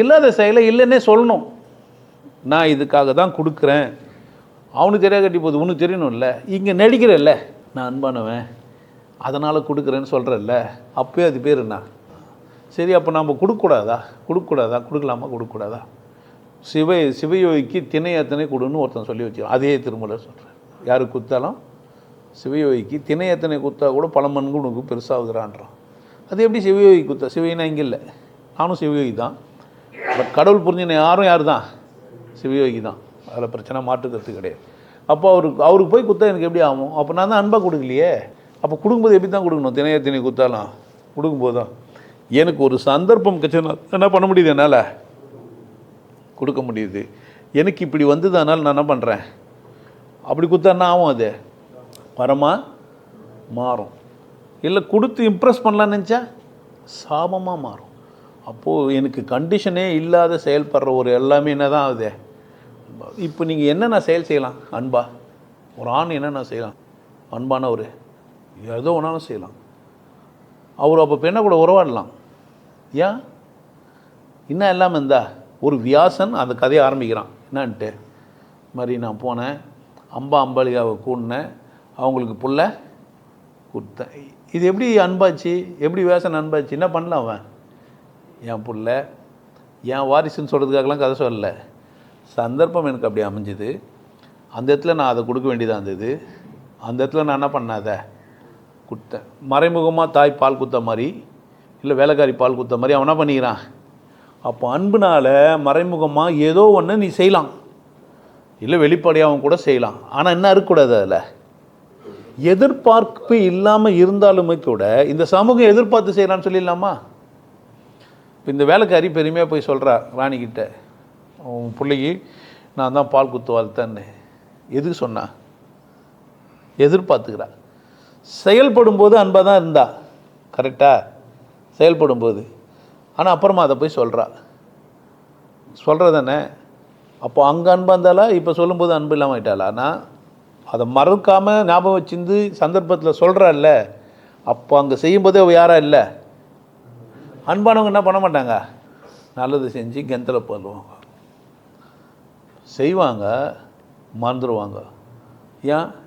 இல்லாத செயலை இல்லைன்னே சொல்லணும். நான் இதுக்காக தான் கொடுக்குறேன், அவனுக்கு தெரியா கட்டி போகுது, உனக்கு தெரியணும்ல. இங்கே நடிக்கிறல்ல, நான் அன்பானவன் அதனால் கொடுக்குறேன்னு சொல்கிறல்ல, அப்போயே அது பேர் என்ன? சரி, அப்போ நம்ம கொடுக்கக்கூடாதா? கொடுக்கலாமா? சிவயோகிக்கு திணை எத்தனை கொடுன்னு ஒருத்தன் சொல்லி வச்சு, அதே திருமலர் சொல்கிறேன். யாருக்கு கொடுத்தாலும் சிவயோகிக்கு திணை எத்தனை கொடுத்தா கூட பல மண்கு உனக்கு பெருசாகுதுறான்றான். அது எப்படி சிவயோகி கொடுத்தா? சிவயோகினா இங்கே இல்லை, நானும் சிவயோகி தான். பட் கடவுள் புரிஞ்சின யார் தான்? சிவயோகி தான். அதில் பிரச்சனை மாற்றுக்கிறது கிடையாது. அப்போ அவருக்கு போய் கொடுத்தா எனக்கு எப்படி ஆகும்? அப்போ நான் தான் அன்பாக கொடுக்கலையே. அப்போ கொடுக்கும்போது எப்படி தான் கொடுக்கணும்? திணை கொடுத்தாலும் கொடுக்கும்போது தான் எனக்கு ஒரு சந்தர்ப்பம் கிடச்சுன்னா என்ன பண்ண முடியுது? என்னால் கொடுக்க முடியுது. எனக்கு இப்படி வந்தது, அதனால் நான் என்ன பண்ணுறேன்? அப்படி கொடுத்தா என்ன ஆகும்? அது வரமாக மாறும். இல்லை கொடுத்து இம்ப்ரெஸ் பண்ணலான்னு நினச்சா சாபமாக மாறும். அப்போது எனக்கு கண்டிஷனே இல்லாத செயல்படுற ஒரு எல்லாமே என்ன தான் ஆகுது? இப்போ நீங்கள் என்னென்ன செயல் செய்யலாம்? அன்பா ஒரு ஆண் என்னென்ன செய்யலாம்? அன்பான ஒரு ஏதோ ஒன்றாலும் செய்யலாம். அவர் அப்போ பெண்ணை கூட உறவாடலாம். ஏன் இன்னும் எல்லாமே இருந்தா? ஒரு வியாசன் அந்த கதையை ஆரம்பிக்கிறான். என்னான்ட்டு மாதிரி நான் போனேன், அம்பாளிகாவை கூடினேன், அவங்களுக்கு புள்ள கொடுத்தேன். இது எப்படி அன்பாச்சு? எப்படி வியாசன் அன்பாச்சு? என்ன பண்ணலாம்? அவன் என் புள்ள என் வாரிசுன்னு சொல்கிறதுக்காகலாம் கதை சொல்லலை. சந்தர்ப்பம் எனக்கு அப்படி அமைஞ்சுது. அந்த இடத்துல நான் அதை கொடுக்க வேண்டியதாக இருந்தது. அந்த இடத்துல நான் என்ன பண்ணாத கொடுத்தேன். மறைமுகமாக தாய் பால் குத்த மாதிரி, இல்லை வேலைக்காரி பால் குத்த மாதிரி அவன் என்ன பண்ணிக்கிறான்? அப்போ அன்புனால் மறைமுகமாக ஏதோ ஒன்று நீ செய்யலாம், இல்லை வெளிப்படையாகவும் கூட செய்யலாம். ஆனால் என்ன இருக்கக்கூடாது? அதில் எதிர்பார்ப்பு இல்லாமல் இருந்தாலுமே கூட இந்த சமூகம் எதிர்பார்த்து செய்யலான்னு சொல்லிடலாமா? இப்போ இந்த வேலைக்காரி பெருமையாக போய் சொல்கிறா ராணிக்கிட்ட, உன் பிள்ளைக்கு நான் தான் பால் குத்து வளர்த்தேன்னு. எதுக்கு சொன்னா? எதிர்பார்த்துக்கிறா. செயல்படும்போது அன்பாக தான் இருந்தா, கரெக்டாக செயல்படும்போது. ஆனால் அப்புறமா அதை போய் சொல்கிறதானே. அப்போ அங்கே அன்பாக இருந்தாலா, இப்போ சொல்லும்போது அன்பு இல்லாமல் ஆயிட்டாளா? ஆனால் அதை மறக்காமல் ஞாபகம் வச்சிருந்து சந்தர்ப்பத்தில் சொல்கிறாள்ல, அப்போ அங்கே செய்யும்போதே அவள் யாரா இல்லை? அன்பானவங்க என்ன பண்ண மாட்டாங்க? நல்லது செஞ்சு கெந்தலை போடுவாங்க, செய்வாங்க, மறந்துடுவாங்க. ஏன்?